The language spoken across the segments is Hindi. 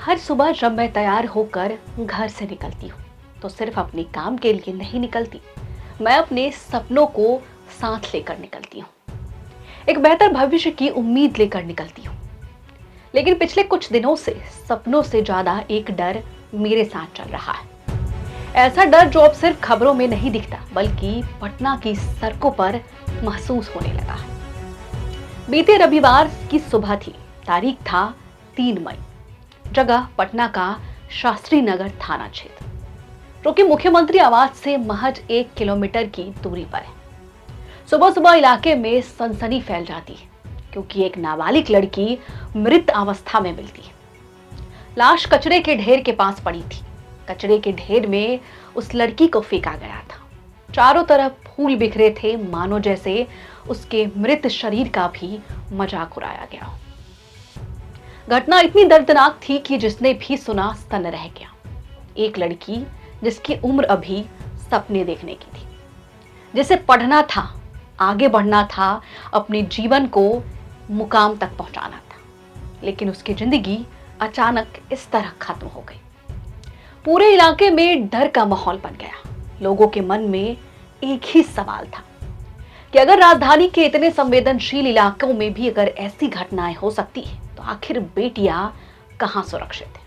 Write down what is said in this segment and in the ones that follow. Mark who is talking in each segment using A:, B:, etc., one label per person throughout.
A: हर सुबह जब मैं तैयार होकर घर से निकलती हूँ तो सिर्फ अपने काम के लिए नहीं निकलती। मैं अपने सपनों को साथ लेकर निकलती हूँ। एक बेहतर भविष्य की उम्मीद लेकर निकलती हूँ। लेकिन पिछले कुछ दिनों से सपनों से ज्यादा एक डर मेरे साथ चल रहा है। ऐसा डर जो अब सिर्फ खबरों में नहीं दिखता बल्कि पटना की सड़कों पर महसूस होने लगा है। बीते रविवार की सुबह थी। तारीख था 3 मई। जगह पटना का शास्त्री नगर थाना क्षेत्र, जो कि मुख्यमंत्री आवास से महज 1 किलोमीटर की दूरी पर है। सुबह सुबह इलाके में सनसनी फैल जाती है क्योंकि एक नाबालिग लड़की मृत अवस्था में मिलती है। लाश कचरे के ढेर के पास पड़ी थी। कचरे के ढेर में उस लड़की को फेंका गया था। चारों तरफ फूल बिखरे थे, मानो जैसे उसके मृत शरीर का भी मजाक उड़ाया गया हो। घटना इतनी दर्दनाक थी कि जिसने भी सुना स्तन रह गया। एक लड़की जिसकी उम्र अभी सपने देखने की थी, जिसे पढ़ना था, आगे बढ़ना था, अपने जीवन को मुकाम तक पहुंचाना था, लेकिन उसकी जिंदगी अचानक इस तरह खत्म हो गई। पूरे इलाके में डर का माहौल बन गया। लोगों के मन में एक ही सवाल था कि अगर राजधानी के इतने संवेदनशील इलाकों में भी अगर ऐसी घटनाएं हो सकती है तो आखिर बेटियां कहां सुरक्षित है।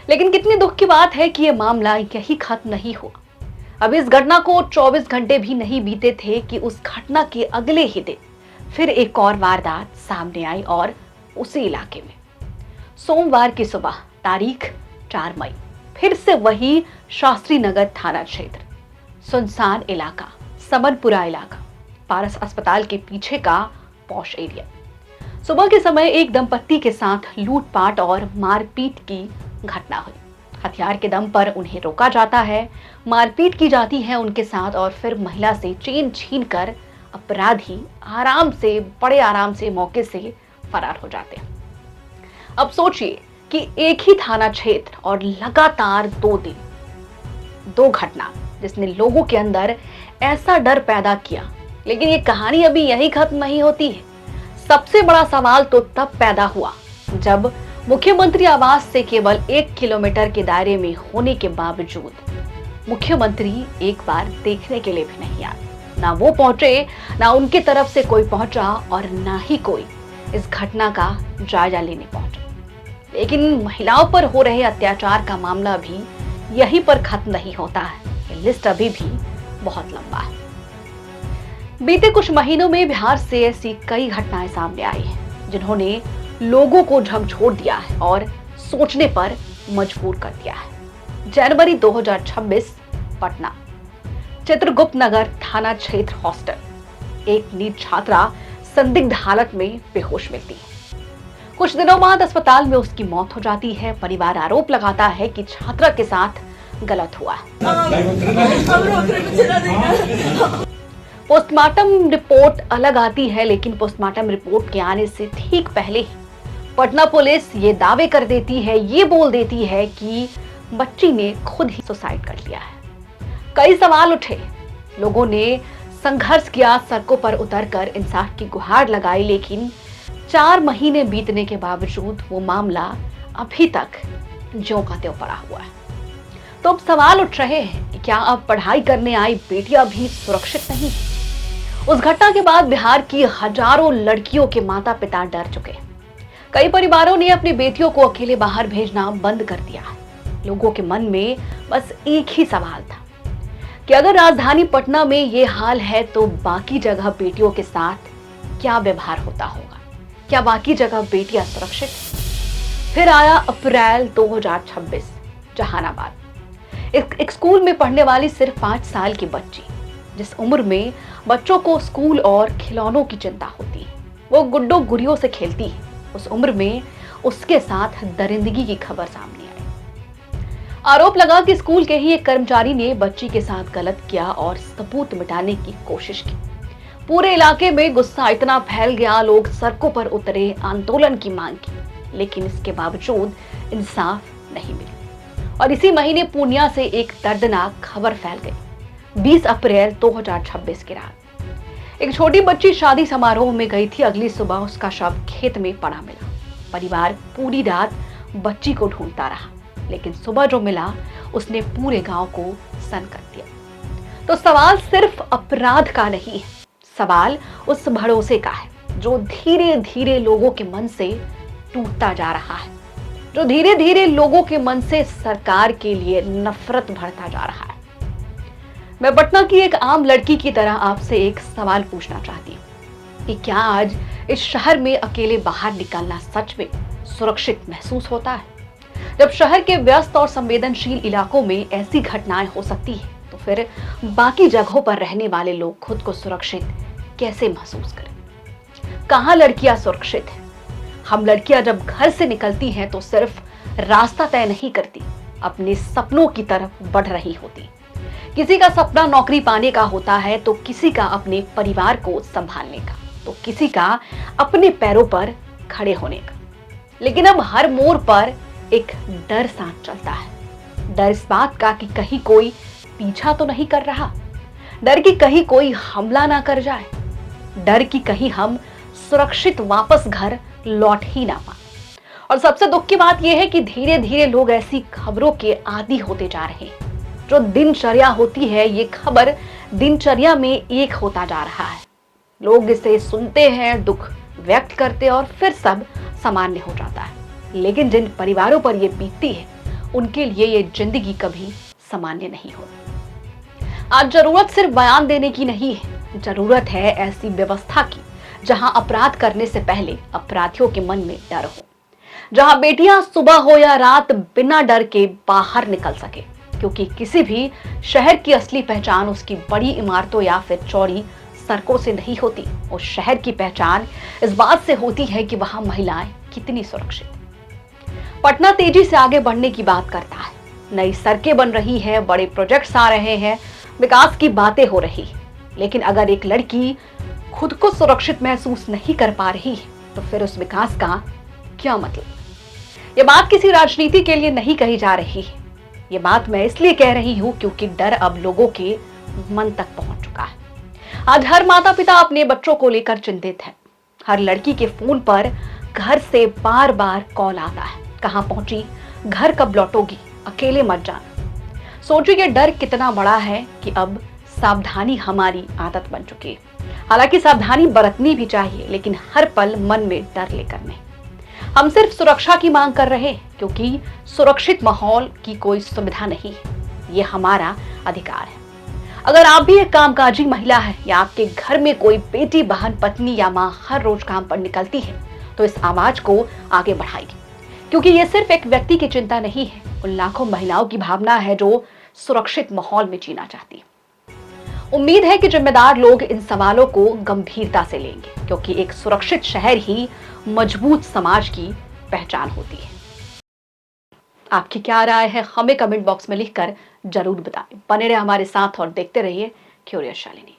A: लेकिन कितनी दुख की बात है कि यह मामला यही खत्म नहीं हुआ। अब इस घटना को 24 घंटे भी नहीं बीते थे कि उस घटना के अगले ही दिन फिर एक और वारदात सामने आई, और उसी इलाके में सोमवार की सुबह तारीख 4 मई फिर से वही शास्त्री नगर थाना क्षेत्र, सुनसान इलाका, समनपुरा इलाका, पारस अस्पताल के पीछे का पॉश एरिया। सुबह के समय एक दंपत्ति के साथ लूटपाट और मारपीट की घटना हुई। हथियार के दम पर उन्हें रोका जाता है, मारपीट की जाती है उनके साथ, और फिर महिला से चेन छीनकर अपराधी बड़े आराम से मौके से फरार हो जाते हैं। अब सोचिए कि एक ही थाना क्षेत्र और लगातार 2 दिन, 2 घटना जिसने लोगों के अंदर ऐसा डर पैदा किया। लेकिन ये कहानी अभी यही खत्म नहीं होती है। सबसे बड़ा सवाल तो तब पैदा हुआ जब मुख्यमंत्री आवास से केवल 1 किलोमीटर के दायरे में होने के बावजूद मुख्यमंत्री एक बार देखने के लिए भी नहीं आए। ना वो पहुंचे, ना उनके तरफ से कोई पहुंचा, और ना ही कोई इस घटना का जायजा लेने पहुंचा। लेकिन महिलाओं पर हो रहे अत्याचार का मामला भी यहीं पर खत्म नहीं होता है। ये लिस्ट अभी भी बहुत लंबा है। बीते कुछ महीनों में बिहार से ऐसी कई घटनाएं सामने आई हैं जिन्होंने लोगों को झकझोर दिया है और सोचने पर मजबूर कर दिया है। जनवरी 2026, पटना, चित्रगुप्त नगर थाना क्षेत्र हॉस्टल। एक नीट छात्रा संदिग्ध हालत में बेहोश मिलती है। कुछ दिनों बाद अस्पताल में उसकी मौत हो जाती है। परिवार आरोप लगाता है कि छात्रा के साथ गलत हुआ है। पोस्टमार्टम रिपोर्ट अलग आती है, लेकिन पोस्टमार्टम रिपोर्ट के आने से ठीक पहले ही पटना पुलिस ये दावे कर देती है, ये बोल देती है कि बच्ची ने खुद ही सुसाइड कर लिया है। कई सवाल उठे। लोगों ने संघर्ष किया, सड़कों पर उतरकर इंसाफ की गुहार लगाई, लेकिन 4 महीने बीतने के बावजूद वो मामला अभी तक ज्यों का त्यों पड़ा हुआ है। तो अब सवाल उठ रहे हैं कि क्या अब पढ़ाई करने आई बेटियां भी सुरक्षित नहीं? उस घटना के बाद बिहार की हजारों लड़कियों के माता पिता डर चुके हैं। कई परिवारों ने अपनी बेटियों को अकेले बाहर भेजना बंद कर दिया है। लोगों के मन में बस एक ही सवाल था कि अगर राजधानी पटना में ये हाल है तो बाकी जगह बेटियों के साथ क्या व्यवहार होता होगा? क्या बाकी जगह बेटियां सुरक्षित? फिर आया अप्रैल 2026, जहानाबाद। एक स्कूल में पढ़ने वाली सिर्फ 5 साल की बच्ची, जिस उम्र में बच्चों को स्कूल और खिलौनों की चिंता होती है, वो गुड्डो गुड़ियों से खेलती है, उस उम्र में उसके साथ दरिंदगी की खबर सामने आई। आरोप लगा कि स्कूल के ही एक कर्मचारी ने बच्ची के साथ गलत किया और सबूत मिटाने की कोशिश की। पूरे इलाके में गुस्सा इतना फैल गया, लोग सड़कों पर उतरे, आंदोलन की मांग की, लेकिन इसके बावजूद इंसाफ नहीं मिला। और इसी महीने पूर्णिया से एक दर्दनाक खबर फैल गई। 20 अप्रैल 2026 की रात एक छोटी बच्ची शादी समारोह में गई थी। अगली सुबह उसका शव खेत में पड़ा मिला। परिवार पूरी रात बच्ची को ढूंढता रहा, लेकिन सुबह जो मिला उसने पूरे गांव को सन कर दिया। तो सवाल सिर्फ अपराध का नहीं है, सवाल उस भरोसे का है जो धीरे धीरे लोगों के मन से टूटता जा रहा है, जो धीरे धीरे लोगों के मन से सरकार के लिए नफरत भरता जा रहा है। मैं पटना की एक आम लड़की की तरह आपसे एक सवाल पूछना चाहती हूँ कि क्या आज इस शहर में अकेले बाहर निकलना सच में सुरक्षित महसूस होता है? जब शहर के व्यस्त और संवेदनशील इलाकों में ऐसी घटनाएं हो सकती है, तो फिर बाकी जगहों पर रहने वाले लोग खुद को सुरक्षित कैसे महसूस करें? कहां लड़कियां सुरक्षित हैं? हम लड़कियां जब घर से निकलती हैं तो सिर्फ रास्ता तय नहीं करती, अपने सपनों की तरफ बढ़ रही होती। किसी का सपना नौकरी पाने का होता है, तो किसी का अपने परिवार को संभालने का, तो किसी का अपने पैरों पर खड़े होने का। लेकिन अब हर मोड़ पर एक डर साथ चलता है। डर इस बात का कि कहीं कोई पीछा तो नहीं कर रहा, डर कि कहीं कोई हमला ना कर जाए, डर कि कहीं हम सुरक्षित वापस घर लौट ही ना पाए। और सबसे दुख की बात यह है कि धीरे धीरे लोग ऐसी खबरों के आदी होते जा रहे हैं। जो दिनचर्या होती है, ये खबर दिनचर्या में एक होता जा रहा है। लोग इसे सुनते हैं, दुख व्यक्त करते और फिर सब सामान्य हो जाता है। लेकिन जिन परिवारों पर ये बीतती है, उनके लिए ये जिंदगी कभी सामान्य नहीं होती। आज जरूरत सिर्फ बयान देने की नहीं है, जरूरत है ऐसी व्यवस्था की जहां अपराध करने से पहले अपराधियों के मन में डर हो, जहां बेटियां सुबह हो या रात बिना डर के बाहर निकल सके। क्योंकि किसी भी शहर की असली पहचान उसकी बड़ी इमारतों या फिर चौड़ी सड़कों से नहीं होती। उस शहर की पहचान इस बात से होती है कि वहां महिलाएं कितनी सुरक्षित हैं। पटना तेजी से आगे बढ़ने की बात करता है, नई सड़कें बन रही है, बड़े प्रोजेक्ट्स आ रहे हैं, विकास की बातें हो रही है। लेकिन अगर एक लड़की खुद को सुरक्षित महसूस नहीं कर पा रही है, तो फिर उस विकास का क्या मतलब? ये बात किसी राजनीति के लिए नहीं कही जा रही है, ये बात मैं इसलिए कह रही हूं क्योंकि डर अब लोगों के मन तक पहुंच चुका है। आज हर माता पिता अपने बच्चों को लेकर चिंतित है। हर लड़की के फोन पर घर से बार बार कॉल आता है, कहां पहुंची, घर कब लौटोगी, अकेले मत जाना। सोचिए ये डर कितना बड़ा है कि अब सावधानी हमारी आदत बन चुकी है। हालांकि सावधानी बरतनी भी चाहिए, लेकिन हर पल मन में डर लेकर नहीं। हम सिर्फ सुरक्षा की मांग कर रहे हैं, क्योंकि सुरक्षित माहौल की कोई सुविधा नहीं है, ये हमारा अधिकार है। अगर आप भी एक कामकाजी महिला है या आपके घर में कोई बेटी, बहन, पत्नी या माँ हर रोज काम पर निकलती है, तो इस आवाज को आगे बढ़ाइए, क्योंकि ये सिर्फ एक व्यक्ति की चिंता नहीं है, उन लाखों महिलाओं की भावना है जो सुरक्षित माहौल में जीना चाहती है। उम्मीद है कि जिम्मेदार लोग इन सवालों को गंभीरता से लेंगे, क्योंकि एक सुरक्षित शहर ही मजबूत समाज की पहचान होती है। आपकी क्या राय है, हमें कमेंट बॉक्स में लिखकर जरूर बताएं। बने रहे हमारे साथ और देखते रहिए क्यूरियस शालिनी।